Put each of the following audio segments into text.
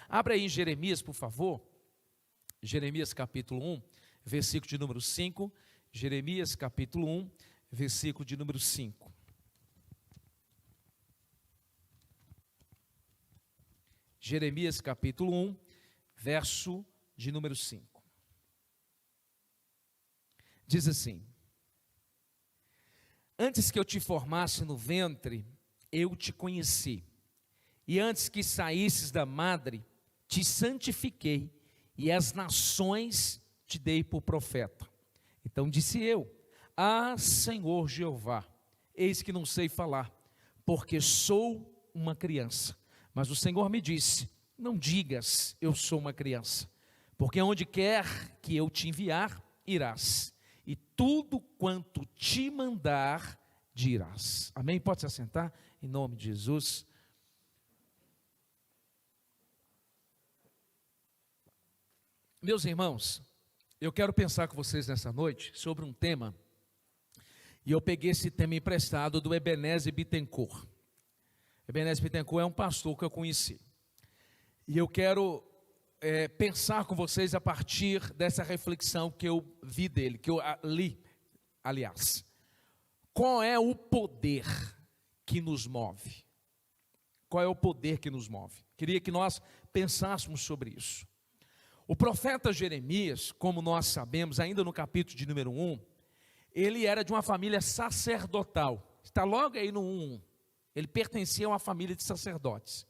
Abra aí em Jeremias, por favor. Jeremias capítulo 1, versículo de número 5. Jeremias capítulo 1, versículo de número 5. Jeremias capítulo 1, verso de número 5. Diz assim: antes que eu te formasse no ventre, eu te conheci, e antes que saísses da madre, te santifiquei, e as nações te dei por profeta. Então disse eu: ah, Senhor Jeová, eis que não sei falar, porque sou uma criança. Mas o Senhor me disse: não digas, eu sou uma criança, porque onde quer que eu te enviar, irás, e tudo quanto te mandar, dirás. Amém? Pode se assentar, em nome de Jesus. Meus irmãos, eu quero pensar com vocês nessa noite sobre um tema, e eu peguei esse tema emprestado do Ebenezer Bittencourt. Ebenezer Bittencourt é um pastor que eu conheci, e eu quero pensar com vocês a partir dessa reflexão que eu vi dele, que eu li, aliás. Qual é o poder que nos move? Qual é o poder que nos move? Queria que nós pensássemos sobre isso. O profeta Jeremias, como nós sabemos, ainda no capítulo de número 1, ele era de uma família sacerdotal. Está logo aí no 1. Ele pertencia a uma família de sacerdotes.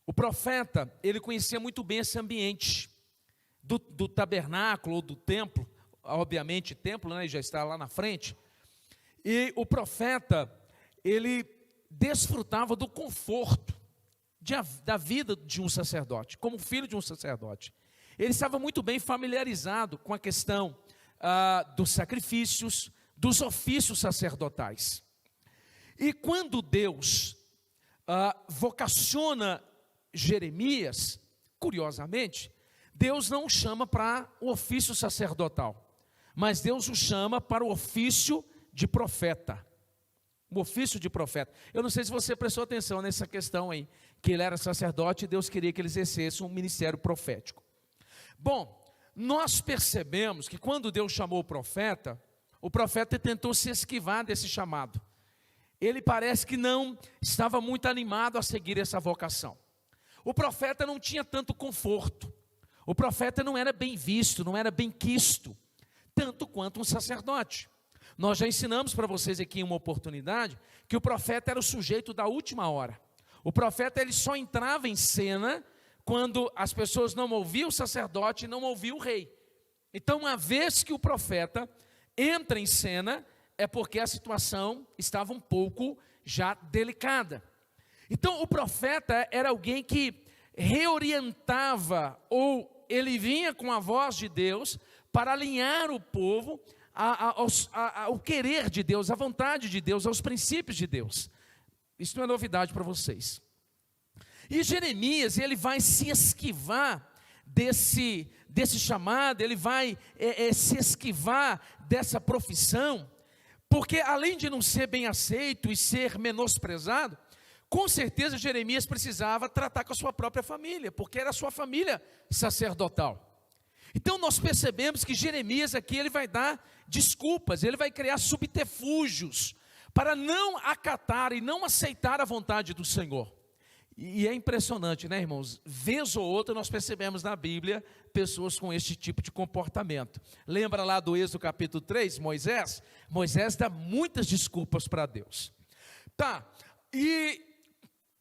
O profeta, ele conhecia muito bem esse ambiente do tabernáculo ou do templo. Obviamente, templo, né, já está lá na frente. E o profeta, ele desfrutava do conforto da vida de um sacerdote, como filho de um sacerdote. Ele estava muito bem familiarizado com a questão dos sacrifícios, dos ofícios sacerdotais. E quando Deus vocaciona Jeremias, curiosamente, Deus não o chama para o ofício sacerdotal, mas Deus o chama para o ofício de profeta. O ofício de profeta. Eu não sei se você prestou atenção nessa questão aí, que ele era sacerdote e Deus queria que ele exercesse um ministério profético. Bom, nós percebemos que quando Deus chamou o profeta tentou se esquivar desse chamado. Ele parece que não estava muito animado a seguir essa vocação. O profeta não tinha tanto conforto. O profeta não era bem visto, não era bem quisto, tanto quanto um sacerdote. Nós já ensinamos para vocês aqui em uma oportunidade que o profeta era o sujeito da última hora. O profeta, ele só entrava em cena quando as pessoas não ouviam o sacerdote e não ouviam o rei. Então, uma vez que o profeta entra em cena, é porque a situação estava um pouco já delicada. Então, o profeta era alguém que reorientava, ou ele vinha com a voz de Deus para alinhar o povo ao querer de Deus, à vontade de Deus, aos princípios de Deus. Isso não é novidade para vocês. E Jeremias, ele vai se esquivar desse chamado, ele vai se esquivar dessa profissão, porque além de não ser bem aceito e ser menosprezado, com certeza Jeremias precisava tratar com a sua própria família, porque era a sua família sacerdotal. Então nós percebemos que Jeremias aqui, ele vai dar desculpas, ele vai criar subterfúgios, para não acatar e não aceitar a vontade do Senhor. E é impressionante, né, irmãos? Vez ou outra nós percebemos na Bíblia pessoas com este tipo de comportamento. Lembra lá do Êxodo capítulo 3, Moisés? Moisés dá muitas desculpas para Deus. Tá, e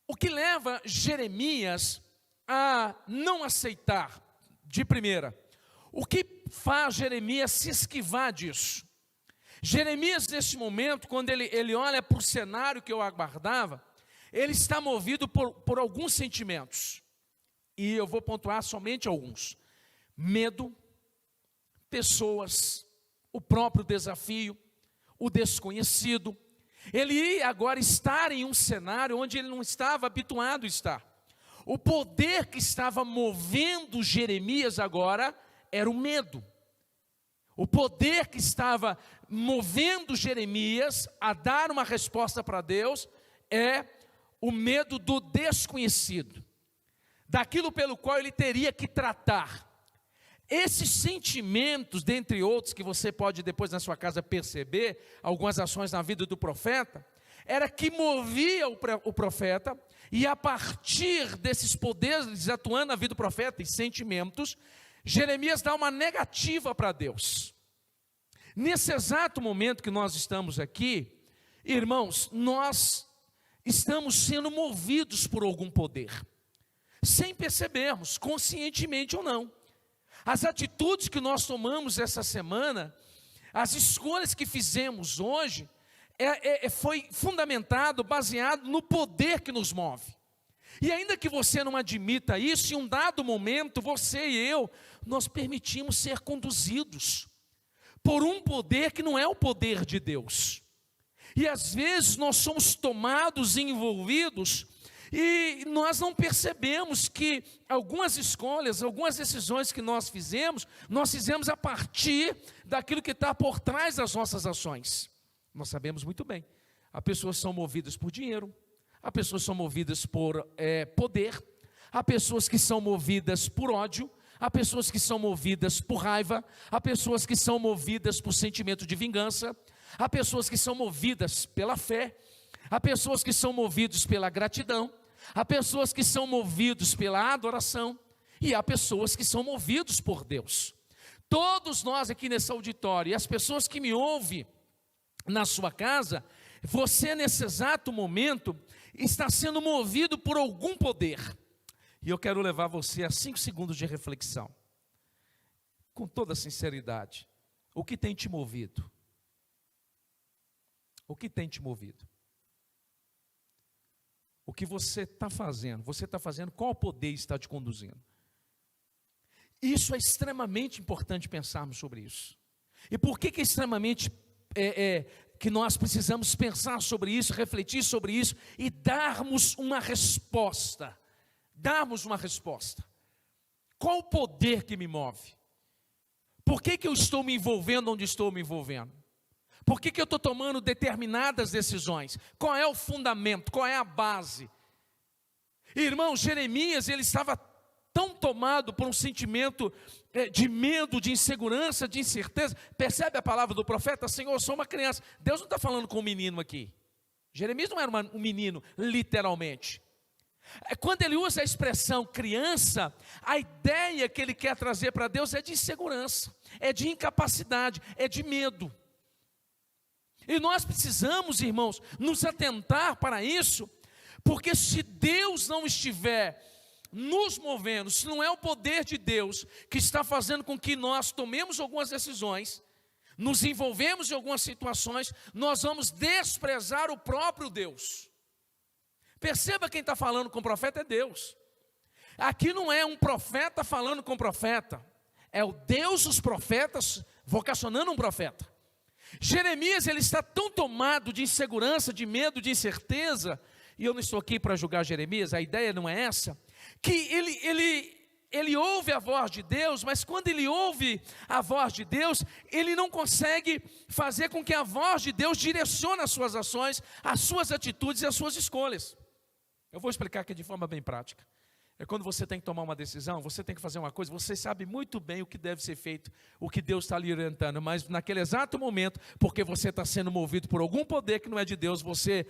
o que leva Jeremias a não aceitar de primeira? O que faz Jeremias se esquivar disso? Jeremias, nesse momento, quando ele olha para o cenário que eu aguardava, ele está movido por alguns sentimentos, e eu vou pontuar somente alguns: medo, pessoas, o próprio desafio, o desconhecido. Ele ia agora estar em um cenário onde ele não estava habituado a estar. O poder que estava movendo Jeremias agora era o medo. O poder que estava movendo Jeremias a dar uma resposta para Deus é o medo do desconhecido, daquilo pelo qual ele teria que tratar. Esses sentimentos, dentre outros, que você pode depois na sua casa perceber, algumas ações na vida do profeta, era que movia o profeta, e a partir desses poderes atuando na vida do profeta e sentimentos, Jeremias dá uma negativa para Deus. Nesse exato momento que nós estamos aqui, irmãos, nós estamos sendo movidos por algum poder, sem percebermos, conscientemente ou não. As atitudes que nós tomamos essa semana, as escolhas que fizemos hoje, foi fundamentado, baseado no poder que nos move. E ainda que você não admita isso, em um dado momento, você e eu, nós permitimos ser conduzidos por um poder que não é o poder de Deus. E às vezes nós somos tomados e envolvidos, e nós não percebemos que algumas escolhas, algumas decisões que nós fizemos a partir daquilo que está por trás das nossas ações. Nós sabemos muito bem, há pessoas que são movidas por dinheiro, há pessoas que são movidas por poder, há pessoas que são movidas por ódio, há pessoas que são movidas por raiva, há pessoas que são movidas por sentimento de vingança, há pessoas que são movidas pela fé, há pessoas que são movidas pela gratidão, há pessoas que são movidos pela adoração, e há pessoas que são movidos por Deus. Todos nós aqui nesse auditório, e as pessoas que me ouvem na sua casa, você nesse exato momento está sendo movido por algum poder. E eu quero levar você a 5 segundos de reflexão, com toda sinceridade. O que tem te movido? O que tem te movido? O que você está fazendo? Você está fazendo, qual poder está te conduzindo? Isso é extremamente importante pensarmos sobre isso. E por que é extremamente que nós precisamos pensar sobre isso, refletir sobre isso e darmos uma resposta? Darmos uma resposta. Qual o poder que me move? Por que eu estou me envolvendo onde estou me envolvendo? Por que eu estou tomando determinadas decisões? Qual é o fundamento? Qual é a base? Irmão, Jeremias, ele estava tão tomado por um sentimento de medo, de insegurança, de incerteza. Percebe a palavra do profeta? Senhor, eu sou uma criança. Deus não está falando com um menino aqui. Jeremias não era um menino, literalmente. Quando ele usa a expressão criança, a ideia que ele quer trazer para Deus é de insegurança, é de incapacidade, é de medo. E nós precisamos, irmãos, nos atentar para isso, porque se Deus não estiver nos movendo, se não é o poder de Deus que está fazendo com que nós tomemos algumas decisões, nos envolvemos em algumas situações, nós vamos desprezar o próprio Deus. Perceba, quem está falando com o profeta é Deus. Aqui não é um profeta falando com o profeta, é o Deus dos profetas vocacionando um profeta. Jeremias, ele está tão tomado de insegurança, de medo, de incerteza, e eu não estou aqui para julgar Jeremias, a ideia não é essa, que ele ouve a voz de Deus, mas quando ele ouve a voz de Deus, ele não consegue fazer com que a voz de Deus direcione as suas ações, as suas atitudes e as suas escolhas. Eu vou explicar aqui de forma bem prática. É quando você tem que tomar uma decisão, você tem que fazer uma coisa, você sabe muito bem o que deve ser feito, o que Deus está lhe orientando, mas naquele exato momento, porque você está sendo movido por algum poder que não é de Deus, você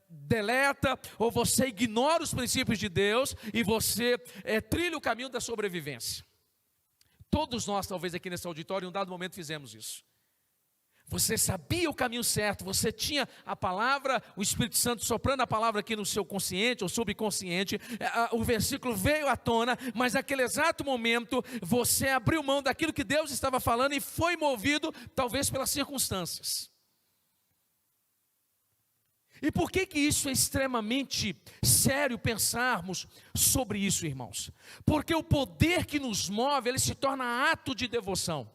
deleta, ou você ignora os princípios de Deus, e você trilha o caminho da sobrevivência. Todos nós, talvez aqui nesse auditório, em um dado momento fizemos isso. Você sabia o caminho certo, você tinha a palavra, o Espírito Santo soprando a palavra aqui no seu consciente ou subconsciente, o versículo veio à tona, mas naquele exato momento, você abriu mão daquilo que Deus estava falando e foi movido, talvez pelas circunstâncias. E por que isso é extremamente sério pensarmos sobre isso, irmãos? Porque o poder que nos move, ele se torna ato de devoção.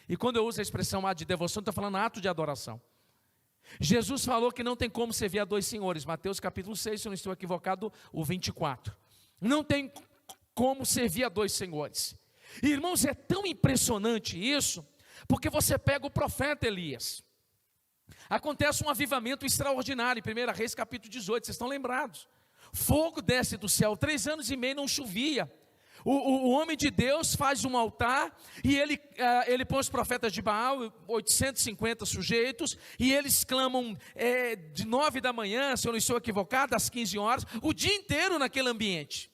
E quando eu uso a expressão ato de devoção, estou falando ato de adoração. Jesus falou que não tem como servir a dois senhores. Mateus capítulo 6, se eu não estou equivocado, o 24. Não tem como servir a dois senhores. E, irmãos, é tão impressionante isso, porque você pega o profeta Elias. Acontece um avivamento extraordinário em 1 Reis capítulo 18, vocês estão lembrados? Fogo desce do céu, 3 anos e meio não chovia. O homem de Deus faz um altar e ele põe os profetas de Baal, 850 sujeitos, e eles clamam de 9 da manhã, se eu não estou equivocado, às 15 horas, o dia inteiro naquele ambiente.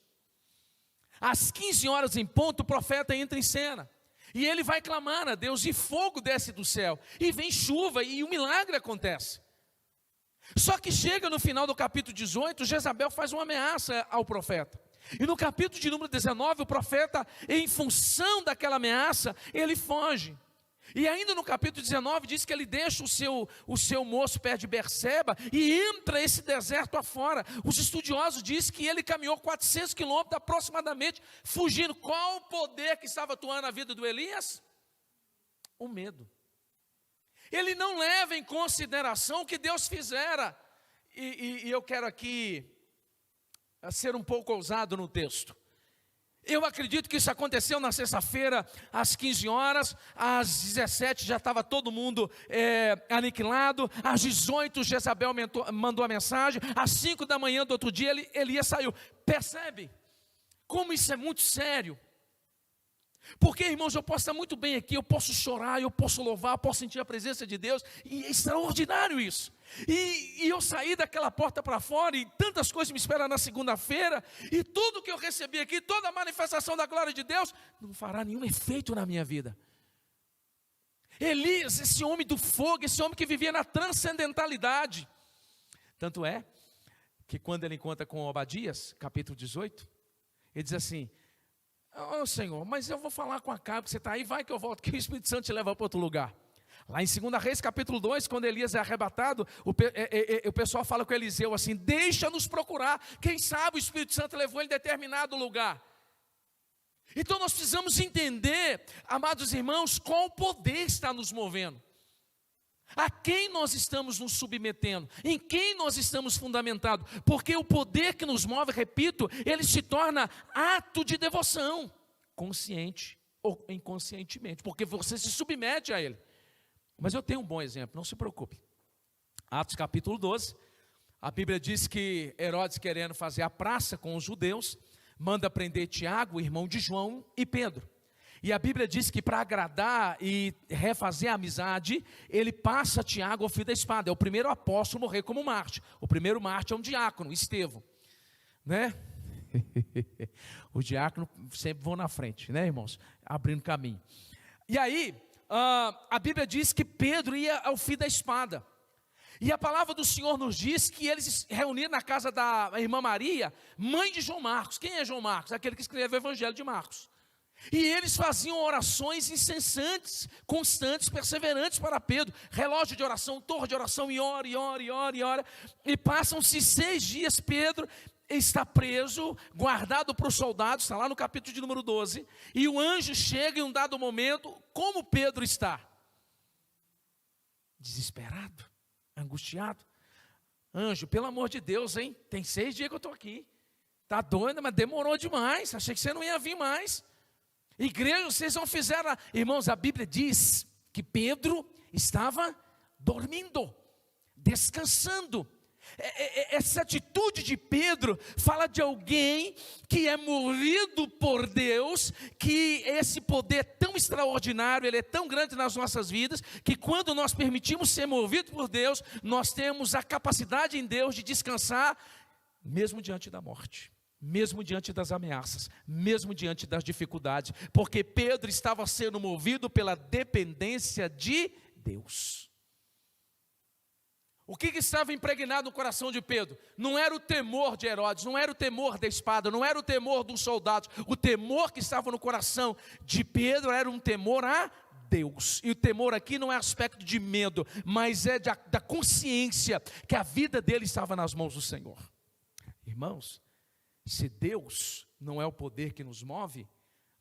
Às 15 horas em ponto, o profeta entra em cena. E ele vai clamar a Deus, e fogo desce do céu, e vem chuva, e um milagre acontece. Só que chega no final do capítulo 18, Jezabel faz uma ameaça ao profeta. E no capítulo de número 19, o profeta, em função daquela ameaça, ele foge. E ainda no capítulo 19, diz que ele deixa o seu moço perto de Berseba e entra esse deserto afora. Os estudiosos dizem que ele caminhou 400 quilômetros aproximadamente, fugindo. Qual o poder que estava atuando na vida do Elias? O medo. Ele não leva em consideração o que Deus fizera. E eu quero aqui ser um pouco ousado no texto. Eu acredito que isso aconteceu na sexta-feira, às 15 horas, às 17 já estava todo mundo aniquilado, às 18 Jezabel mandou a mensagem, às 5 da manhã do outro dia Elias saiu. Percebe como isso é muito sério? Porque, irmãos, eu posso estar muito bem aqui, eu posso chorar, eu posso louvar, eu posso sentir a presença de Deus, e é extraordinário isso. E eu saí daquela porta para fora, e tantas coisas me esperam na segunda-feira, e tudo que eu recebi aqui, toda a manifestação da glória de Deus, não fará nenhum efeito na minha vida. Elias, esse homem do fogo, esse homem que vivia na transcendentalidade. Tanto é, que quando ele encontra com Obadias, capítulo 18, ele diz assim: "Ô Senhor, mas eu vou falar com Acabe, que você está aí, vai que eu volto, que o Espírito Santo te leva para outro lugar." Lá em 2 Reis, capítulo 2, quando Elias é arrebatado, o pessoal fala com Eliseu assim: "Deixa-nos procurar, quem sabe o Espírito Santo levou ele em determinado lugar." Então nós precisamos entender, amados irmãos, qual poder está nos movendo. A quem nós estamos nos submetendo, em quem nós estamos fundamentados, porque o poder que nos move, repito, ele se torna ato de devoção, consciente ou inconscientemente, porque você se submete a ele. Mas eu tenho um bom exemplo, não se preocupe. Atos capítulo 12, a Bíblia diz que Herodes, querendo fazer a praça com os judeus, manda prender Tiago, irmão de João, e Pedro. E a Bíblia diz que para agradar e refazer a amizade, ele passa Tiago ao fio da espada. É o primeiro apóstolo a morrer como mártir. O primeiro mártir é um diácono, Estevão, né? Os diáconos sempre vão na frente, né, irmãos? Abrindo caminho. E aí, a Bíblia diz que Pedro ia ao fio da espada. E a palavra do Senhor nos diz que eles se reuniram na casa da irmã Maria, mãe de João Marcos. Quem é João Marcos? Aquele que escreveu o Evangelho de Marcos. E eles faziam orações incessantes, constantes, perseverantes para Pedro. Relógio de oração, torre de oração, e ora, e ora, e ora, e ora. E passam-se 6 dias, Pedro está preso, guardado para os soldados, está lá no capítulo de número 12. E o anjo chega em um dado momento, como Pedro está? Desesperado, angustiado. Anjo, pelo amor de Deus, hein? Tem 6 dias que eu estou aqui. Está doido, mas demorou demais. Achei que você não ia vir mais. Igreja, vocês não fizeram. Irmãos, a Bíblia diz que Pedro estava dormindo, descansando. Essa atitude de Pedro fala de alguém que é movido por Deus, que esse poder é tão extraordinário, ele é tão grande nas nossas vidas, que quando nós permitimos ser movidos por Deus, nós temos a capacidade em Deus de descansar, mesmo diante da morte, mesmo diante das ameaças, mesmo diante das dificuldades, porque Pedro estava sendo movido pela dependência de Deus. O que estava impregnado no coração de Pedro? Não era o temor de Herodes, não era o temor da espada, não era o temor dos soldados. O temor que estava no coração de Pedro era um temor a Deus. E o temor aqui não é aspecto de medo, mas é da consciência que a vida dele estava nas mãos do Senhor. Irmãos, se Deus não é o poder que nos move,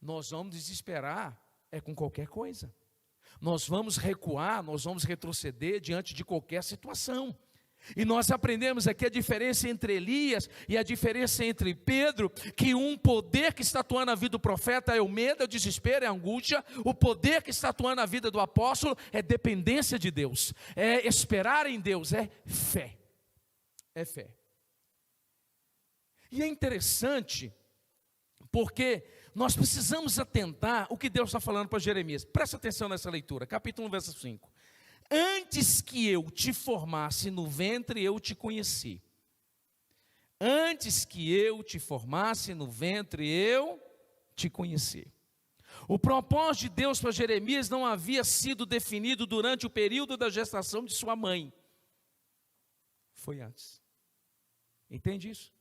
nós vamos desesperar com qualquer coisa. Nós vamos recuar, nós vamos retroceder diante de qualquer situação. E nós aprendemos aqui a diferença entre Elias e a diferença entre Pedro, que um poder que está atuando na vida do profeta é o medo, é o desespero, é a angústia. O poder que está atuando na vida do apóstolo é dependência de Deus, é esperar em Deus, é fé. É fé. E é interessante, porque nós precisamos atentar o que Deus está falando para Jeremias. Presta atenção nessa leitura, capítulo 1, verso 5. Antes que eu te formasse no ventre, eu te conheci. Antes que eu te formasse no ventre, eu te conheci. O propósito de Deus para Jeremias não havia sido definido durante o período da gestação de sua mãe. Foi antes. Entende isso?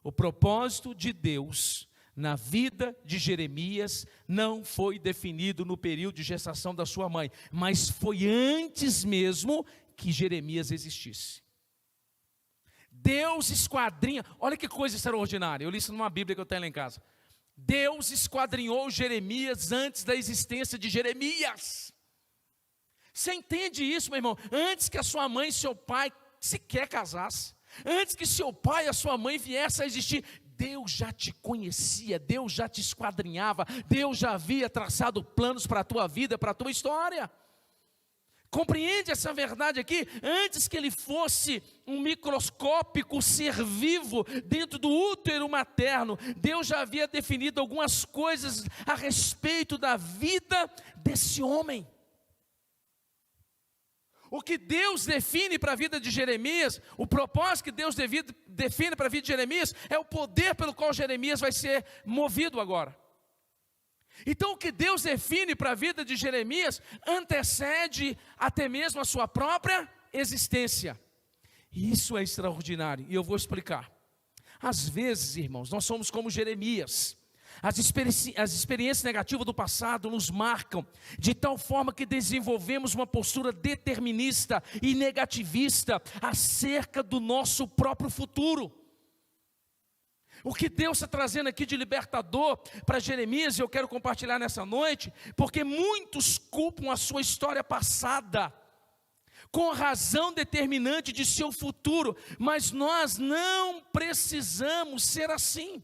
O propósito de Deus na vida de Jeremias não foi definido no período de gestação da sua mãe, mas foi antes mesmo que Jeremias existisse. Deus esquadrinha, olha que coisa extraordinária, eu li isso numa Bíblia que eu tenho lá em casa. Deus esquadrinhou Jeremias antes da existência de Jeremias. Você entende isso, meu irmão? Antes que a sua mãe e seu pai sequer casassem, antes que seu pai e a sua mãe viessem a existir, Deus já te conhecia, Deus já te esquadrinhava, Deus já havia traçado planos para a tua vida, para a tua história. Compreende essa verdade aqui? Antes que ele fosse um microscópico ser vivo dentro do útero materno, Deus já havia definido algumas coisas a respeito da vida desse homem. O que Deus define para a vida de Jeremias, o propósito que Deus define para a vida de Jeremias, é o poder pelo qual Jeremias vai ser movido agora. Então o que Deus define para a vida de Jeremias, antecede até mesmo a sua própria existência. E isso é extraordinário, e eu vou explicar. Às vezes, irmãos, nós somos como Jeremias. As experiências negativas do passado nos marcam de tal forma que desenvolvemos uma postura determinista e negativista acerca do nosso próprio futuro. O que Deus está trazendo aqui de libertador para Jeremias, eu quero compartilhar nessa noite, porque muitos culpam a sua história passada com razão determinante de seu futuro, mas nós não precisamos ser assim.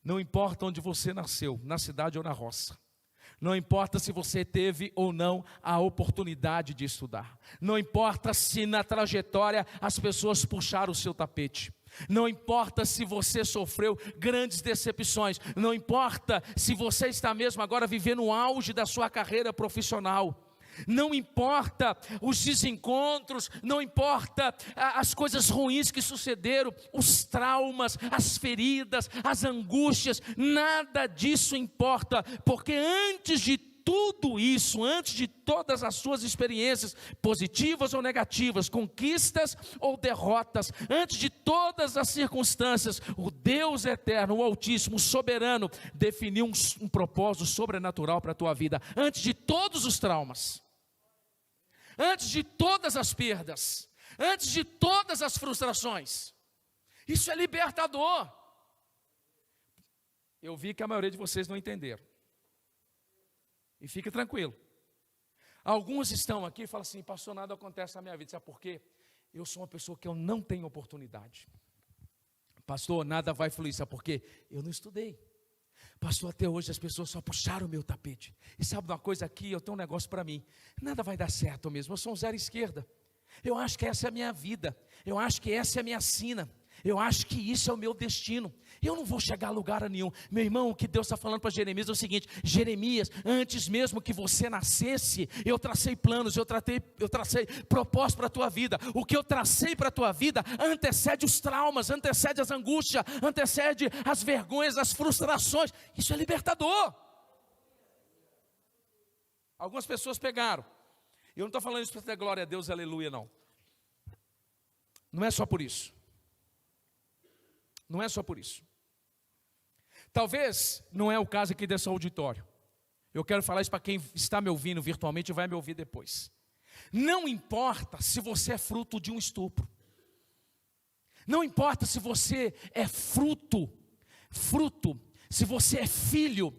Não importa onde você nasceu, na cidade ou na roça. Não importa se você teve ou não a oportunidade de estudar. Não importa se na trajetória as pessoas puxaram o seu tapete. Não importa se você sofreu grandes decepções. Não importa se você está mesmo agora vivendo o auge da sua carreira profissional. Não importa os desencontros, não importa as coisas ruins que sucederam, os traumas, as feridas, as angústias, nada disso importa, porque antes de tudo isso, antes de todas as suas experiências, positivas ou negativas, conquistas ou derrotas, antes de todas as circunstâncias, o Deus eterno, o Altíssimo, o soberano, definiu um propósito sobrenatural para a tua vida, antes de todos os traumas. Antes de todas as perdas, antes de todas as frustrações. Isso é libertador. Eu vi que a maioria de vocês não entenderam. E fique tranquilo. Alguns estão aqui e falam assim: pastor, nada acontece na minha vida. Sabe por quê? Eu sou uma pessoa que eu não tenho oportunidade. Pastor, nada vai fluir. Sabe por quê? Eu não estudei. Pastor, até hoje as pessoas só puxaram o meu tapete. E sabe uma coisa aqui, eu tenho um negócio para mim. Nada vai dar certo mesmo, eu sou um zero esquerda. Eu acho que essa é a minha vida. Eu acho que essa é a minha sina. Eu acho que isso é o meu destino. Eu não vou chegar a lugar nenhum. Meu irmão, o que Deus está falando para Jeremias é o seguinte: Jeremias, antes mesmo que você nascesse, eu tracei planos, eu tracei propósitos para a tua vida. O que eu tracei para a tua vida antecede os traumas, antecede as angústias, antecede as vergonhas, as frustrações. Isso é libertador. Algumas pessoas pegaram. Eu não estou falando isso para ter glória a Deus, aleluia, não. Não é só por isso. Não é só por isso. Talvez não é o caso aqui desse auditório. Eu quero falar isso para quem está me ouvindo virtualmente e vai me ouvir depois. Não importa se você é fruto de um estupro. Não importa se você é fruto, se você é filho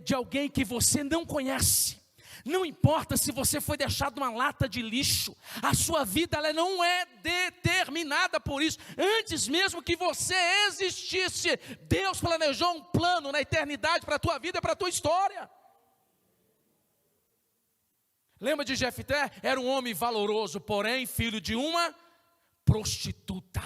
de alguém que você não conhece. Não importa se você foi deixado numa lata de lixo, a sua vida ela não é determinada por isso. Antes mesmo que você existisse, Deus planejou um plano na eternidade para a tua vida e para a tua história. Lembra de Jefté? Era um homem valoroso, porém filho de uma prostituta.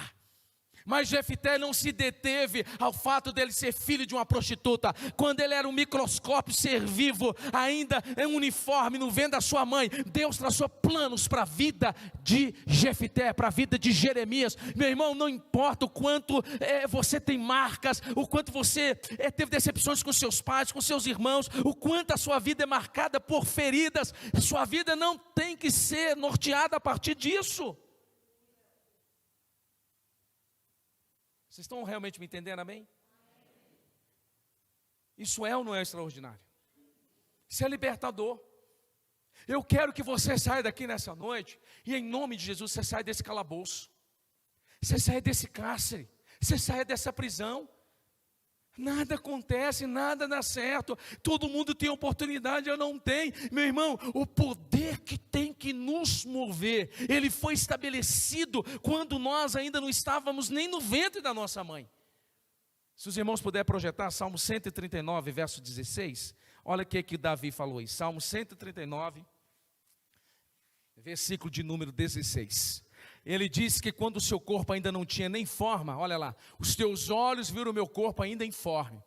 Mas Jefté não se deteve ao fato dele ser filho de uma prostituta. Quando ele era um microscópio ser vivo, ainda em um uniforme no ventre da sua mãe, Deus traçou planos para a vida de Jefté, para a vida de Jeremias. Meu irmão, não importa o quanto você tem marcas, o quanto você teve decepções com seus pais, com seus irmãos, o quanto a sua vida é marcada por feridas, sua vida não tem que ser norteada a partir disso. Vocês estão realmente me entendendo, amém? Isso é ou não é extraordinário? Isso é libertador. Eu quero que você saia daqui nessa noite, e em nome de Jesus, você saia desse calabouço, você saia desse cárcere, você saia dessa prisão. Nada acontece, nada dá certo, todo mundo tem oportunidade, eu não tenho. Meu irmão, o poder que tem que nos mover, ele foi estabelecido quando nós ainda não estávamos nem no ventre da nossa mãe. Se os irmãos puderem projetar, Salmo 139, verso 16, olha o que Davi falou aí, Salmo 139, versículo de número 16. Ele disse que quando o seu corpo ainda não tinha nem forma, olha lá, os teus olhos viram o meu corpo ainda informe,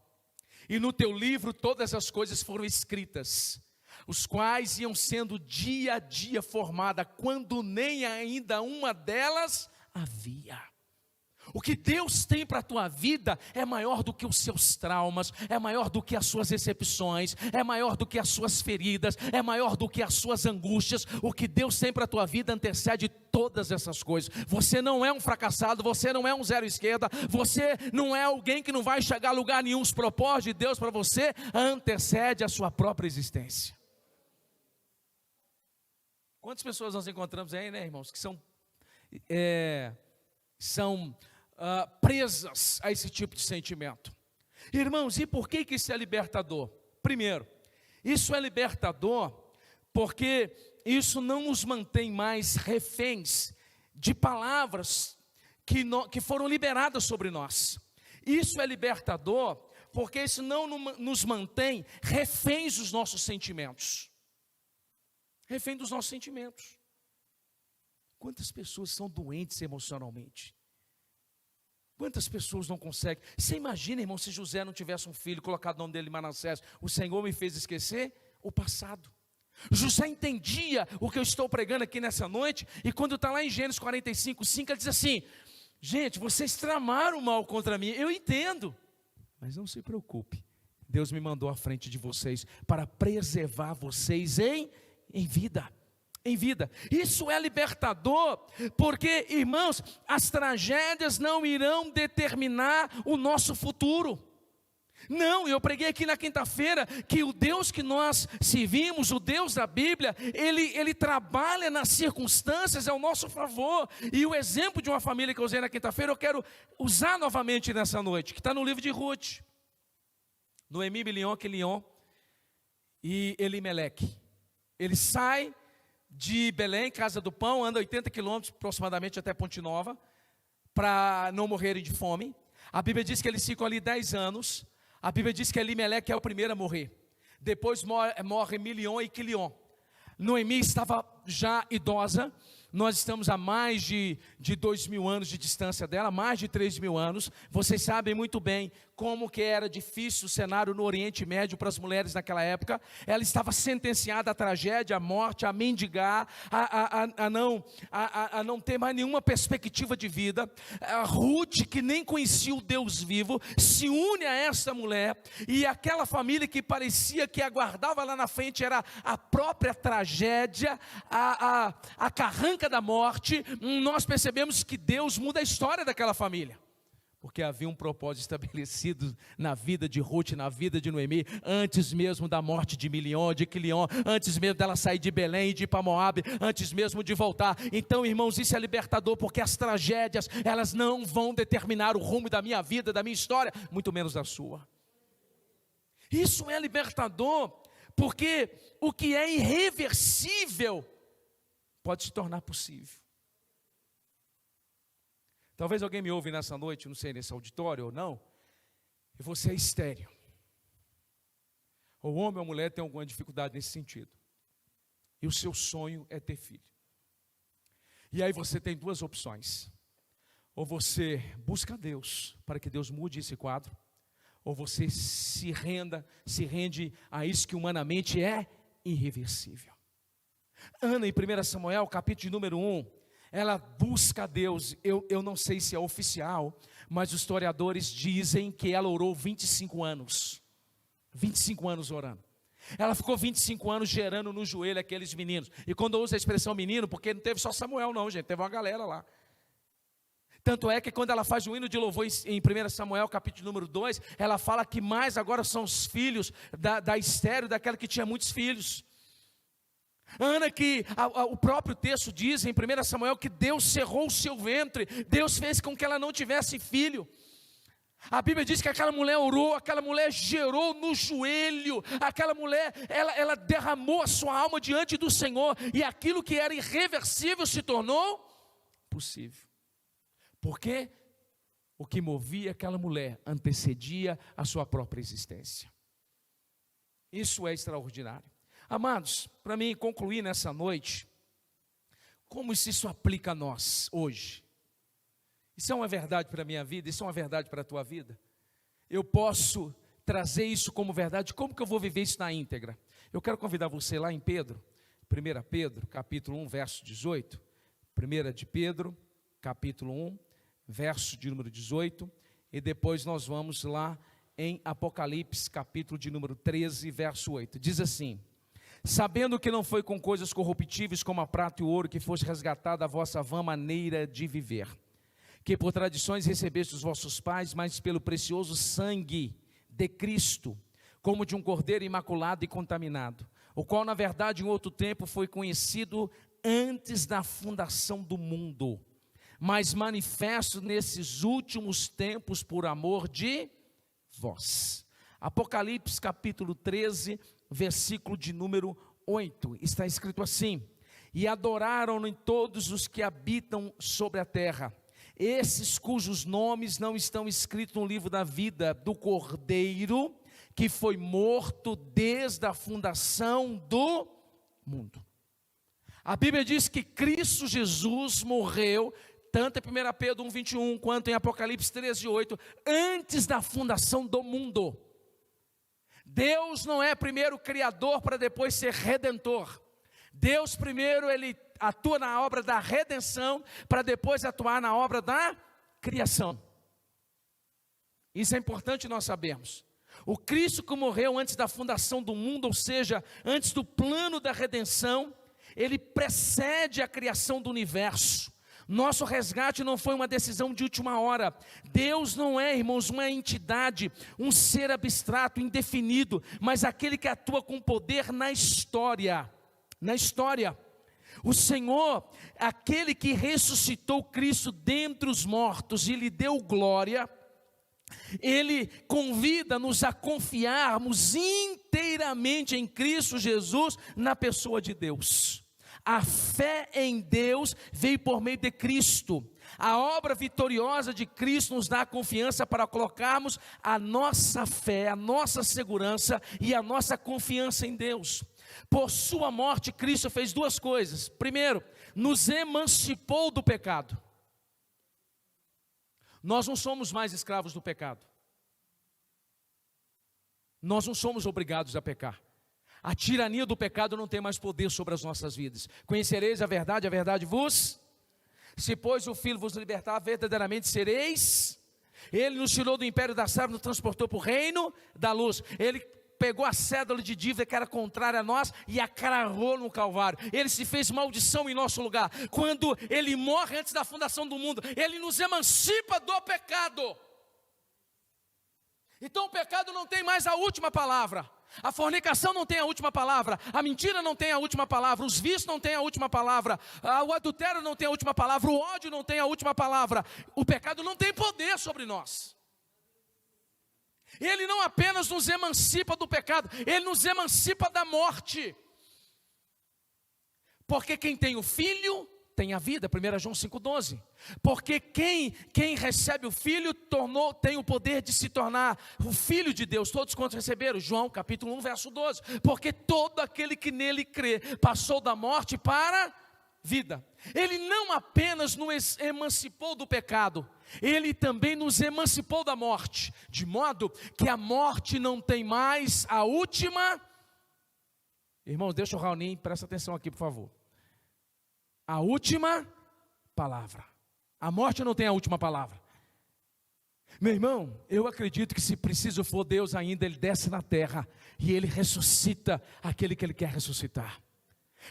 e no teu livro todas as coisas foram escritas, os quais iam sendo dia a dia formada, quando nem ainda uma delas havia. O que Deus tem para a tua vida é maior do que os seus traumas, é maior do que as suas decepções, é maior do que as suas feridas, é maior do que as suas angústias. O que Deus tem para a tua vida antecede todas essas coisas. Você não é um fracassado, você não é um zero esquerda, você não é alguém que não vai chegar a lugar nenhum. Os propósitos de Deus para você antecede a sua própria existência. Quantas pessoas nós encontramos aí, né, irmãos, que são presas a esse tipo de sentimento? Irmãos, e por que isso é libertador? Primeiro, isso é libertador porque isso não nos mantém mais reféns de palavras que foram liberadas sobre nós. Isso é libertador porque isso não nos mantém reféns dos nossos sentimentos. Refém dos nossos sentimentos. Quantas pessoas são doentes emocionalmente? Quantas pessoas não conseguem? Você imagina, irmão, se José não tivesse um filho, colocado o nome dele Manassés, o Senhor me fez esquecer o passado. José entendia o que eu estou pregando aqui nessa noite, e quando está lá em Gênesis 45:5, ele diz assim: gente, vocês tramaram mal contra mim, eu entendo, mas não se preocupe, Deus me mandou à frente de vocês, para preservar vocês em vida. Em vida, isso é libertador, porque, irmãos, as tragédias não irão determinar o nosso futuro. Não, eu preguei aqui na quinta-feira que o Deus que nós servimos, o Deus da Bíblia, ele trabalha nas circunstâncias ao nosso favor. E o exemplo de uma família que eu usei na quinta-feira, eu quero usar novamente nessa noite, que está no livro de Ruth. Noemi, Bilion, Quilion e Elimeleque. Ele sai de Belém, Casa do Pão, anda 80 quilômetros aproximadamente até Ponte Nova, para não morrerem de fome. A Bíblia diz que eles ficam ali 10 anos. A Bíblia diz que Elimeleque é o primeiro a morrer. Depois morre Milion e Quilion. Noemi estava já idosa. Nós estamos a mais de 2.000 anos de distância dela, mais de 3.000 anos. Vocês sabem muito bem como que era difícil o cenário no Oriente Médio para as mulheres naquela época. Ela estava sentenciada à tragédia, à morte, a mendigar, a não ter mais nenhuma perspectiva de vida. A Ruth, que nem conhecia o Deus vivo, se une a essa mulher, e aquela família que parecia que aguardava lá na frente era a própria tragédia, a carranca da morte. Nós percebemos que Deus muda a história daquela família, porque havia um propósito estabelecido na vida de Ruth, na vida de Noemi, antes mesmo da morte de Milion, de Quilion, antes mesmo dela sair de Belém e de ir para Moabe, antes mesmo de voltar. Então, irmãos, isso é libertador, porque as tragédias, elas não vão determinar o rumo da minha vida, da minha história, muito menos da sua. Isso é libertador, porque o que é irreversível pode se tornar possível. Talvez alguém me ouve nessa noite, não sei, nesse auditório ou não, e você é estéril. Ou homem ou mulher tem alguma dificuldade nesse sentido. E o seu sonho é ter filho. E aí você tem duas opções. Ou você busca Deus para que Deus mude esse quadro, ou você se rende a isso que humanamente é irreversível. Ana, em 1 Samuel, capítulo de número 1, ela busca a Deus. Eu não sei se é oficial, mas os historiadores dizem que ela orou 25 anos. 25 anos orando. Ela ficou 25 anos gerando no joelho aqueles meninos. E quando eu uso a expressão menino, porque não teve só Samuel não, gente, teve uma galera lá. Tanto é que quando ela faz o hino de louvor em 1 Samuel, capítulo número 2, ela fala que mais agora são os filhos da estéril, daquela que tinha muitos filhos. Ana, que o próprio texto diz em 1 Samuel que Deus cerrou o seu ventre, Deus fez com que ela não tivesse filho. A Bíblia diz que aquela mulher orou, aquela mulher gerou no joelho, aquela mulher, ela derramou a sua alma diante do Senhor, e aquilo que era irreversível se tornou possível. Porque o que movia aquela mulher antecedia a sua própria existência. Isso é extraordinário. Amados, para mim concluir nessa noite, como isso aplica a nós hoje? Isso é uma verdade para a minha vida, isso é uma verdade para a tua vida? Eu posso trazer isso como verdade, como que eu vou viver isso na íntegra? Eu quero convidar você lá em Pedro, 1 Pedro, capítulo 1, verso 18, 1 de Pedro, capítulo 1, verso de número 18, e depois nós vamos lá em Apocalipse, capítulo de número 13, verso 8, diz assim: sabendo que não foi com coisas corruptíveis como a prata e o ouro que fosse resgatada a vossa vã maneira de viver, que por tradições recebeste dos vossos pais, mas pelo precioso sangue de Cristo, como de um cordeiro imaculado e contaminado, o qual na verdade em outro tempo foi conhecido antes da fundação do mundo, mas manifesto nesses últimos tempos por amor de vós. Apocalipse capítulo 13, versículo de número 8, está escrito assim: e adoraram-no todos os que habitam sobre a terra, esses cujos nomes não estão escritos no livro da vida do Cordeiro, que foi morto desde a fundação do mundo. A Bíblia diz que Cristo Jesus morreu, tanto em 1 Pedro 1,21, quanto em Apocalipse 13,8, antes da fundação do mundo. Deus não é primeiro criador para depois ser redentor. Deus primeiro, Ele atua na obra da redenção, para depois atuar na obra da criação. Isso é importante nós sabermos. O Cristo que morreu antes da fundação do mundo, ou seja, antes do plano da redenção, Ele precede a criação do universo. Nosso resgate não foi uma decisão de última hora. Deus não é, irmãos, uma entidade, um ser abstrato, indefinido, mas aquele que atua com poder na história. Na história. O Senhor, aquele que ressuscitou Cristo dentre os mortos e lhe deu glória, Ele convida-nos a confiarmos inteiramente em Cristo Jesus, na pessoa de Deus. A fé em Deus veio por meio de Cristo. A obra vitoriosa de Cristo nos dá a confiança para colocarmos a nossa fé, a nossa segurança e a nossa confiança em Deus. Por sua morte, Cristo fez duas coisas. Primeiro, nos emancipou do pecado. Nós não somos mais escravos do pecado. Nós não somos obrigados a pecar. A tirania do pecado não tem mais poder sobre as nossas vidas. Conhecereis a verdade vos... Se pois o Filho vos libertar, verdadeiramente sereis... Ele nos tirou do império das trevas, nos transportou para o reino da luz. Ele pegou a cédula de dívida que era contrária a nós e a cravou no Calvário. Ele se fez maldição em nosso lugar. Quando Ele morre antes da fundação do mundo, Ele nos emancipa do pecado. Então o pecado não tem mais a última palavra. A fornicação não tem a última palavra, a mentira não tem a última palavra, os vícios não tem a última palavra, o adultério não tem a última palavra, o ódio não tem a última palavra. O pecado não tem poder sobre nós. Ele não apenas nos emancipa do pecado, Ele nos emancipa da morte. Porque quem tem o Filho tem a vida, 1 João 5,12. Porque quem recebe o Filho tem o poder de se tornar o Filho de Deus. Todos quantos receberam, João capítulo 1, verso 12. Porque todo aquele que nele crê, passou da morte para vida. Ele não apenas nos emancipou do pecado, Ele também nos emancipou da morte, de modo que a morte não tem mais a última. Irmãos, deixa o Raoni, presta atenção aqui, por favor. A última palavra. A morte não tem a última palavra. Meu irmão, eu acredito que se preciso for Deus ainda, Ele desce na terra e Ele ressuscita aquele que Ele quer ressuscitar.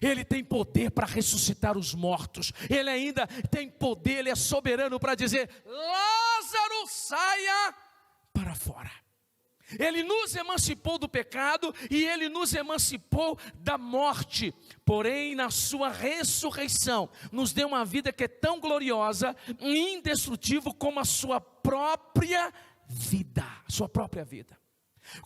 Ele tem poder para ressuscitar os mortos. Ele ainda tem poder, Ele é soberano para dizer: Lázaro, saia para fora. Ele nos emancipou do pecado e Ele nos emancipou da morte. Porém, na sua ressurreição, nos deu uma vida que é tão gloriosa e indestrutível como a sua própria vida. Sua própria vida.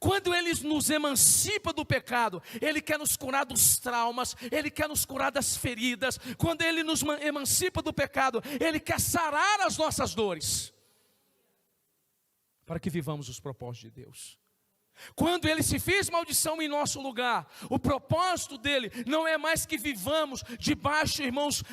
Quando Ele nos emancipa do pecado, Ele quer nos curar dos traumas, Ele quer nos curar das feridas. Quando Ele nos emancipa do pecado, Ele quer sarar as nossas dores, para que vivamos os propósitos de Deus. Quando Ele se fez maldição em nosso lugar, o propósito dEle não é mais que vivamos debaixo, irmãos,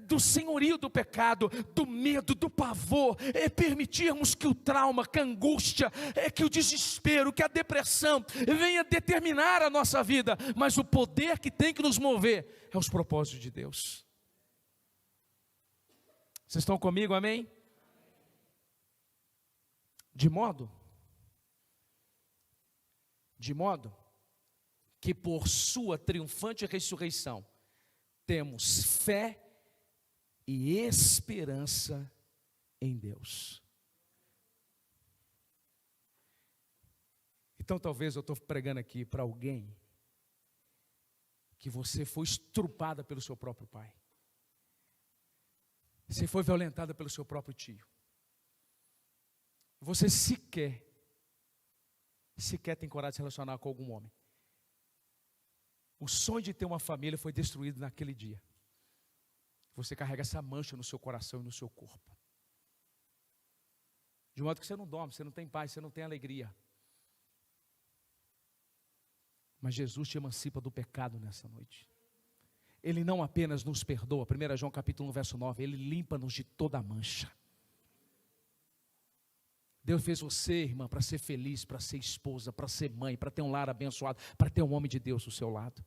do senhorio do pecado, do medo, do pavor, é permitirmos que o trauma, que a angústia, que o desespero, que a depressão venha determinar a nossa vida, mas o poder que tem que nos mover é os propósitos de Deus. Vocês estão comigo, amém? De modo que por sua triunfante ressurreição temos fé e esperança em Deus. Então talvez eu estou pregando aqui para alguém que você foi estrupada pelo seu próprio pai. Você foi violentada pelo seu próprio tio. Você sequer tem coragem de se relacionar com algum homem. O sonho de ter uma família foi destruído naquele dia. Você carrega essa mancha no seu coração e no seu corpo. De modo que você não dorme, você não tem paz, você não tem alegria. Mas Jesus te emancipa do pecado nessa noite. Ele não apenas nos perdoa, 1 João capítulo 1, verso 9, Ele limpa-nos de toda a mancha. Deus fez você, irmã, para ser feliz, para ser esposa, para ser mãe, para ter um lar abençoado, para ter um homem de Deus do seu lado.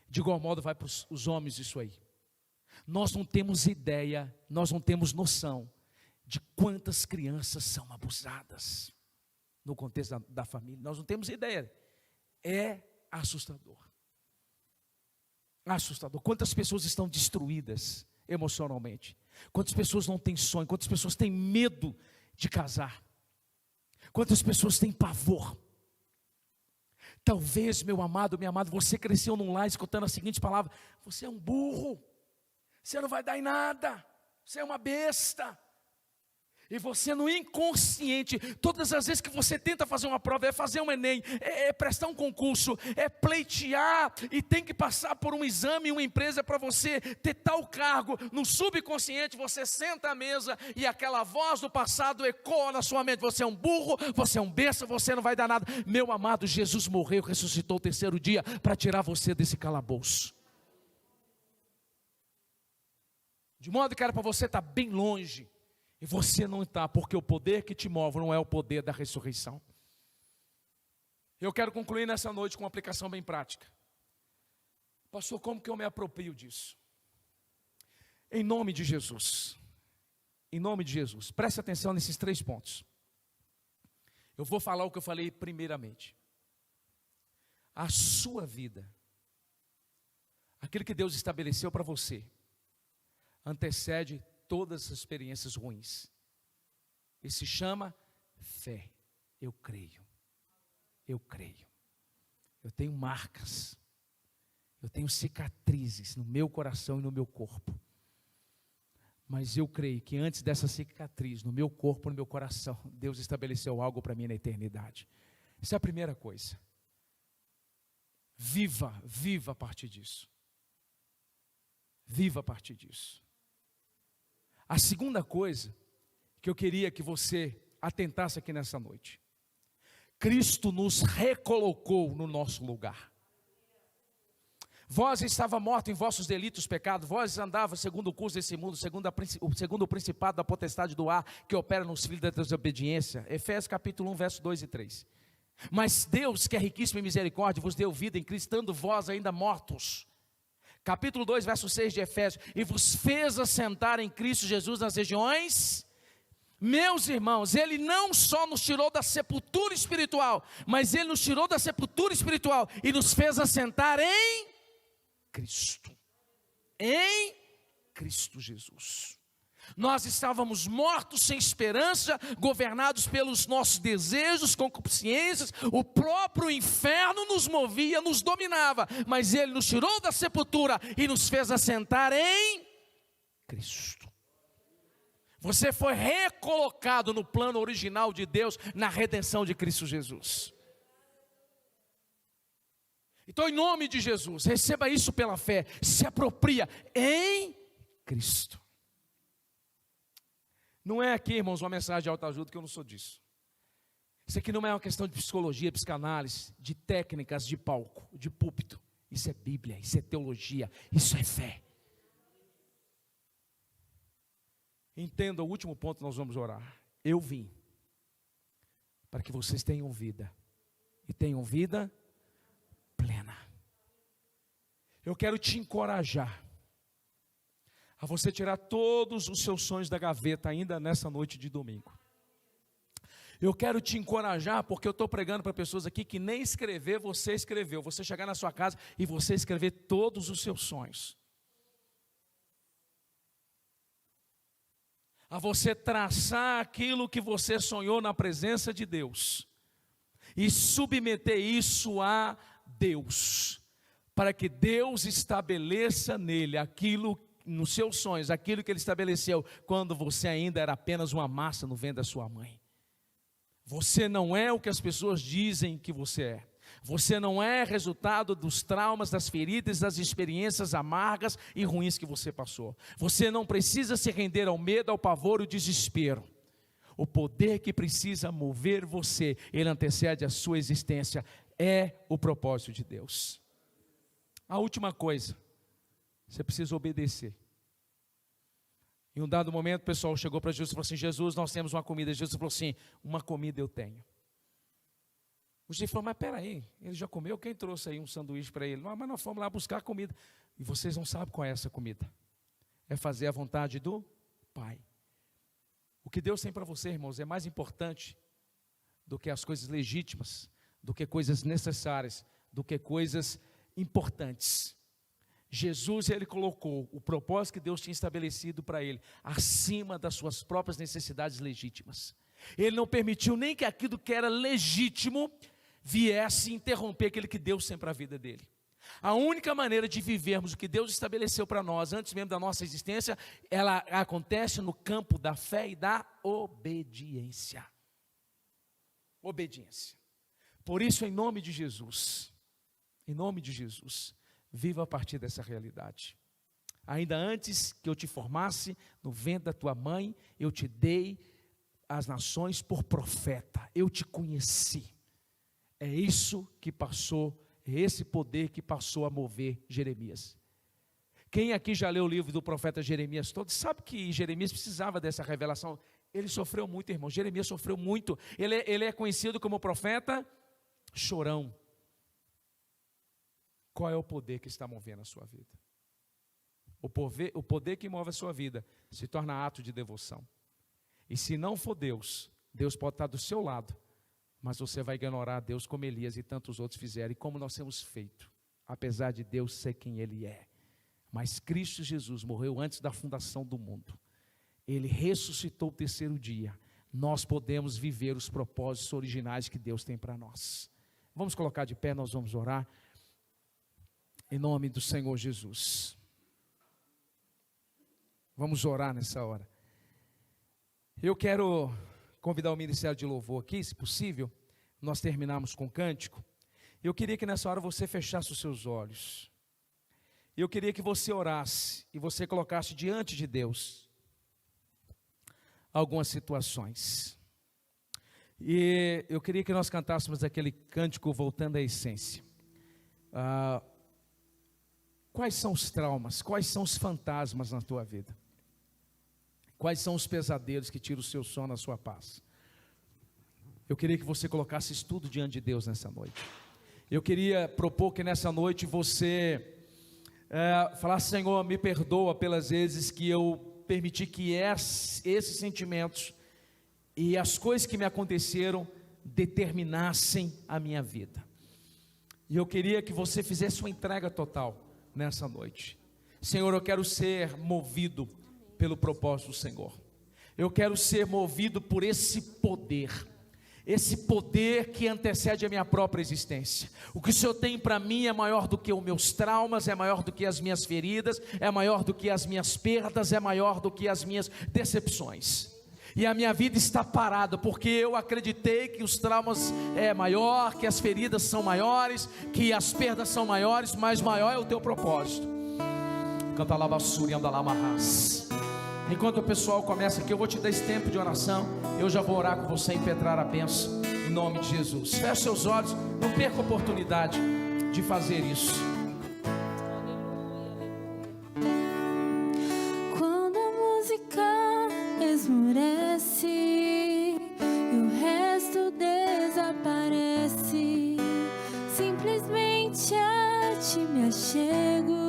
De igual modo vai para os homens isso aí. Nós não temos ideia, nós não temos noção de quantas crianças são abusadas no contexto da família. Nós não temos ideia. É assustador. Assustador. Quantas pessoas estão destruídas emocionalmente? Quantas pessoas não têm sonho? Quantas pessoas têm medo de casar? Quantas pessoas têm pavor? Talvez, meu amado, minha amada, você cresceu num lar escutando a seguinte palavra: você é um burro, você não vai dar em nada, você é uma besta. E você no inconsciente, todas as vezes que você tenta fazer uma prova, é fazer um Enem, é prestar um concurso, é pleitear, e tem que passar por um exame, uma empresa para você ter tal cargo, no subconsciente você senta à mesa, e aquela voz do passado ecoa na sua mente: você é um burro, você é um besta, você não vai dar nada. Meu amado, Jesus morreu, ressuscitou o terceiro dia, para tirar você desse calabouço. De modo que era para você estar bem longe, e você não está, porque o poder que te move não é o poder da ressurreição. Eu quero concluir nessa noite com uma aplicação bem prática. Pastor, como que eu me aproprio disso? Em nome de Jesus, preste atenção nesses 3 pontos. Eu vou falar o que eu falei primeiramente. A sua vida, aquilo que Deus estabeleceu para você, antecede todas as experiências ruins. E se chama fé. Eu creio. Eu tenho marcas. Eu tenho cicatrizes no meu coração e no meu corpo. Mas eu creio que antes dessa cicatriz no meu corpo e no meu coração, Deus estabeleceu algo para mim na eternidade. Essa é a primeira coisa. Viva a partir disso. Viva a partir disso. A segunda coisa que eu queria que você atentasse aqui nessa noite: Cristo nos recolocou no nosso lugar. Vós estava morto em vossos delitos, pecados, vós andava segundo o curso desse mundo, segundo o principado da potestade do ar, que opera nos filhos da desobediência. Efésios capítulo 1, verso 2 e 3. Mas Deus, que é riquíssimo em misericórdia, vos deu vida em Cristo, estando vós ainda mortos. Capítulo 2, verso 6 de Efésios. E vos fez assentar em Cristo Jesus nas regiões. Meus irmãos, Ele não só nos tirou da sepultura espiritual, mas Ele nos tirou da sepultura espiritual e nos fez assentar em Cristo. Em Cristo Jesus. Nós estávamos mortos sem esperança, governados pelos nossos desejos, concupiscências, o próprio inferno nos movia, nos dominava, mas Ele nos tirou da sepultura e nos fez assentar em Cristo. Você foi recolocado no plano original de Deus, na redenção de Cristo Jesus. Então, em nome de Jesus, receba isso pela fé, se apropria em Cristo. Não é aqui, irmãos, uma mensagem de autoajuda, que eu não sou disso. Isso aqui não é uma questão de psicologia, psicanálise, de técnicas de palco, de púlpito. Isso é Bíblia, isso é teologia, isso é fé. Entenda o último ponto que nós vamos orar. Eu vim para que vocês tenham vida, e tenham vida plena. Eu quero te encorajar a você tirar todos os seus sonhos da gaveta ainda nessa noite de domingo. Eu quero te encorajar, porque eu estou pregando para pessoas aqui que nem escrever você escreveu. Você chegar na sua casa e você escrever todos os seus sonhos. A você traçar aquilo que você sonhou na presença de Deus e submeter isso a Deus, para que Deus estabeleça nele aquilo, nos seus sonhos, aquilo que Ele estabeleceu quando você ainda era apenas uma massa no ventre da sua mãe. Você não é o que as pessoas dizem que você é. Você não é resultado dos traumas, das feridas, das experiências amargas e ruins que você passou. Você não precisa se render ao medo, ao pavor e ao desespero. O poder que precisa mover você, ele antecede a sua existência, é o propósito de Deus. A última coisa, você precisa obedecer. Em um dado momento, o pessoal chegou para Jesus e falou assim: Jesus, nós temos uma comida. Jesus falou assim: uma comida eu tenho. O Jesus falou: mas peraí, ele já comeu? Quem trouxe aí um sanduíche para ele? Não, mas nós fomos lá buscar comida. E vocês não sabem qual é essa comida. É fazer a vontade do Pai. O que Deus tem para você, irmãos, é mais importante do que as coisas legítimas, do que coisas necessárias, do que coisas importantes. Jesus, ele colocou o propósito que Deus tinha estabelecido para ele acima das suas próprias necessidades legítimas. Ele não permitiu nem que aquilo que era legítimo viesse interromper aquilo que Deus tem para a vida dele. A única maneira de vivermos o que Deus estabeleceu para nós, antes mesmo da nossa existência, ela acontece no campo da fé e da obediência. Obediência. Por isso, em nome de Jesus, viva a partir dessa realidade. Ainda antes que eu te formasse no ventre da tua mãe, eu te dei as nações por profeta, eu te conheci. É isso que passou, é esse poder que passou a mover Jeremias. Quem aqui já leu o livro do profeta Jeremias todo, sabe que Jeremias precisava dessa revelação. Ele sofreu muito, irmão. Jeremias sofreu muito. Ele é conhecido como profeta chorão. Qual é o poder que está movendo a sua vida? O poder que move a sua vida se torna ato de devoção. E se não for Deus, Deus pode estar do seu lado, mas você vai ignorar Deus como Elias e tantos outros fizeram, e como nós temos feito, apesar de Deus ser quem Ele é. Mas Cristo Jesus morreu antes da fundação do mundo. Ele ressuscitou o terceiro dia. Nós podemos viver os propósitos originais que Deus tem para nós. Vamos colocar de pé, nós vamos orar. Em nome do Senhor Jesus. Vamos orar nessa hora. Eu quero convidar o Ministério de Louvor aqui, se possível. Nós terminamos com cântico. Eu queria que nessa hora você fechasse os seus olhos. Eu queria que você orasse e você colocasse diante de Deus algumas situações. E eu queria que nós cantássemos aquele cântico voltando à essência. Quais são os traumas? Quais são os fantasmas na tua vida? Quais são os pesadelos que tiram o seu sono, a sua paz? Eu queria que você colocasse isso tudo diante de Deus nessa noite. Eu queria propor que nessa noite você falasse: Senhor, me perdoa pelas vezes que eu permiti que esses sentimentos e as coisas que me aconteceram determinassem a minha vida. E eu queria que você fizesse uma entrega total nessa noite. Senhor, eu quero ser movido pelo propósito do Senhor. Eu quero ser movido por esse poder que antecede a minha própria existência. O que o Senhor tem para mim é maior do que os meus traumas, é maior do que as minhas feridas, é maior do que as minhas perdas, é maior do que as minhas decepções. E a minha vida está parada, porque eu acreditei que os traumas é maior, que as feridas são maiores, que as perdas são maiores, mas maior é o teu propósito. Canta lá bassuri andalá marras. Enquanto o pessoal começa aqui, eu vou te dar esse tempo de oração. Eu já vou orar com você e impetrar a bênção em nome de Jesus. Feche seus olhos, não perca a oportunidade de fazer isso. Quando a música esmurece e o resto desaparece, simplesmente a ti me achego.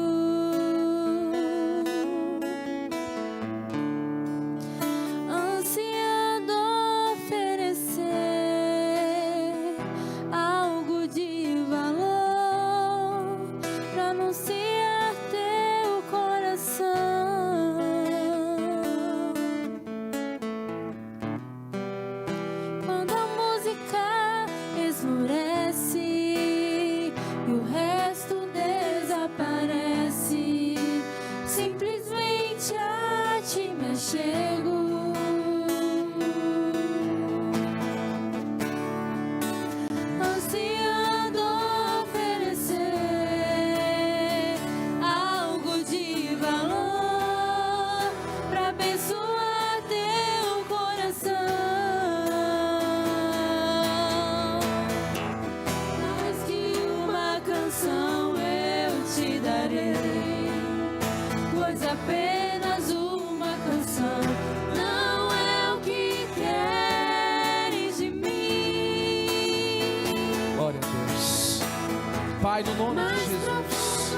Pai, no nome de Jesus,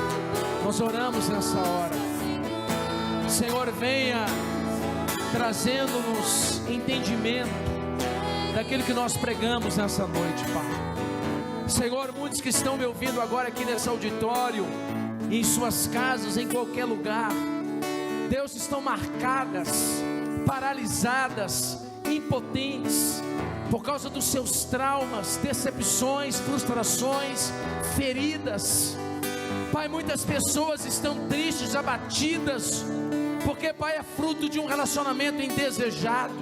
nós oramos nessa hora. Senhor, venha trazendo-nos entendimento daquilo que nós pregamos nessa noite, Pai. Senhor, muitos que estão me ouvindo agora aqui nesse auditório, em suas casas, em qualquer lugar, Deus, estão marcadas, paralisadas, impotentes, por causa dos seus traumas, decepções, frustrações, feridas. Pai, muitas pessoas estão tristes, abatidas, porque, Pai, é fruto de um relacionamento indesejado.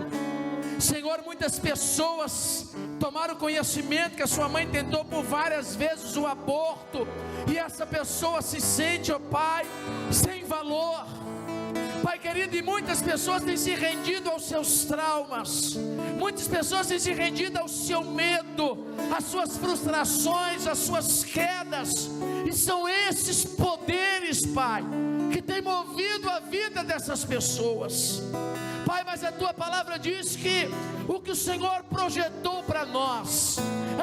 Senhor, muitas pessoas tomaram conhecimento que a sua mãe tentou por várias vezes o aborto, e essa pessoa se sente, ó Pai, sem valor. Pai querido, e muitas pessoas têm se rendido aos seus traumas, muitas pessoas têm se rendido ao seu medo, às suas frustrações, às suas quedas, e são esses poderes, Pai, que têm movido a vida dessas pessoas. Pai, mas a Tua palavra diz que o que o Senhor projetou para nós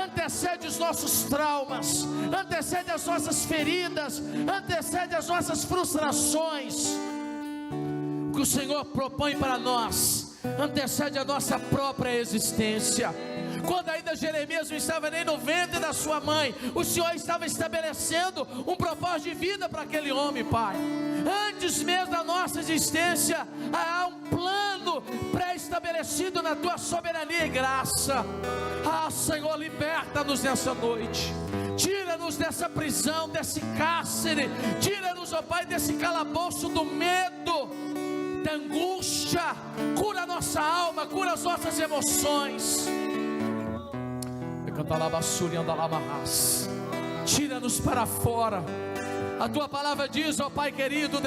antecede os nossos traumas, antecede as nossas feridas, antecede as nossas frustrações. O que o Senhor propõe para nós antecede a nossa própria existência. Quando ainda Jeremias não estava nem no ventre da sua mãe, o Senhor estava estabelecendo um propósito de vida para aquele homem, Pai. Antes mesmo da nossa existência, há um plano pré-estabelecido na Tua soberania e graça. Ah, Senhor, liberta-nos nessa noite. Tira-nos dessa prisão, desse cárcere. Tira-nos, ó Pai, desse calabouço do medo, da angústia. Cura a nossa alma, cura as nossas emoções. Tira-nos para fora. A Tua palavra diz, ó Pai querido,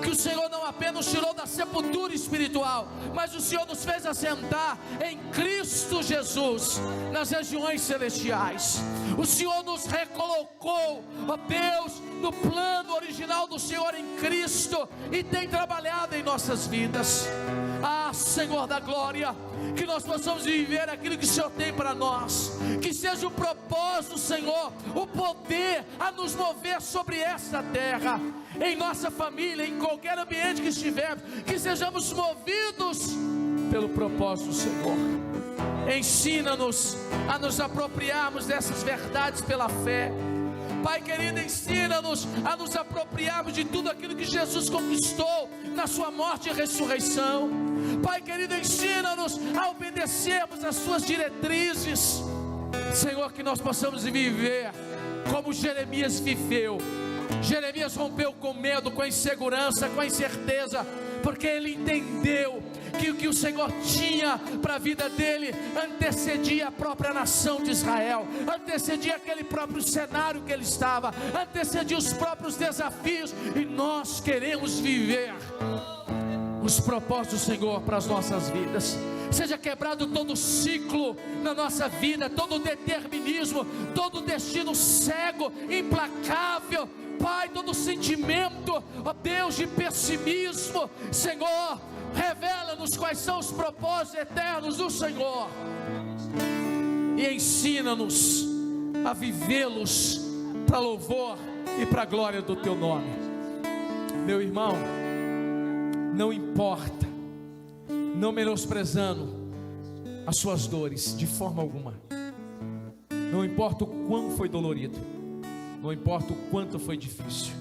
que o Senhor não apenas nos tirou da sepultura espiritual, mas o Senhor nos fez assentar em Cristo Jesus nas regiões celestiais. O Senhor nos recolocou, ó Deus, no plano original do Senhor em Cristo, e tem trabalhado em nossas vidas. Senhor da glória, que nós possamos viver aquilo que o Senhor tem para nós, que seja o propósito, Senhor, o poder a nos mover sobre esta terra, em nossa família, em qualquer ambiente que estivermos, que sejamos movidos pelo propósito do Senhor. Ensina-nos a nos apropriarmos dessas verdades pela fé. Pai querido, ensina-nos a nos apropriarmos de tudo aquilo que Jesus conquistou na sua morte e ressurreição. Pai querido, ensina-nos a obedecermos às suas diretrizes. Senhor, que nós possamos viver como Jeremias viveu. Jeremias rompeu com medo, com insegurança, com incerteza, porque ele entendeu que o que o Senhor tinha para a vida dele antecedia a própria nação de Israel, antecedia aquele próprio cenário que ele estava, antecedia os próprios desafios. E nós queremos viver os propósitos do Senhor para as nossas vidas. Seja quebrado todo ciclo na nossa vida, todo determinismo, todo destino cego, implacável, Pai, todo sentimento, ó Deus, de pessimismo. Senhor, revela-nos quais são os propósitos eternos do Senhor, e ensina-nos a vivê-los para louvor e para a glória do Teu nome. Meu irmão, não importa, não menosprezando as suas dores de forma alguma, não importa o quão foi dolorido, não importa o quanto foi difícil,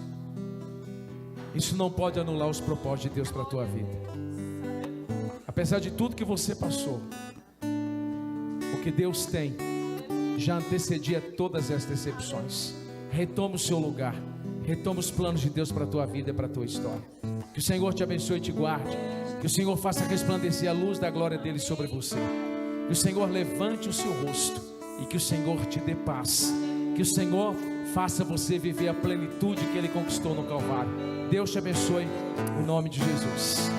isso não pode anular os propósitos de Deus para a tua vida. Apesar de tudo que você passou, o que Deus tem já antecedia todas as decepções. Retoma o seu lugar, retoma os planos de Deus para a tua vida e para a tua história. Que o Senhor te abençoe e te guarde, que o Senhor faça resplandecer a luz da glória dele sobre você, que o Senhor levante o seu rosto e que o Senhor te dê paz, que o Senhor faça você viver a plenitude que ele conquistou no Calvário. Deus te abençoe, em nome de Jesus.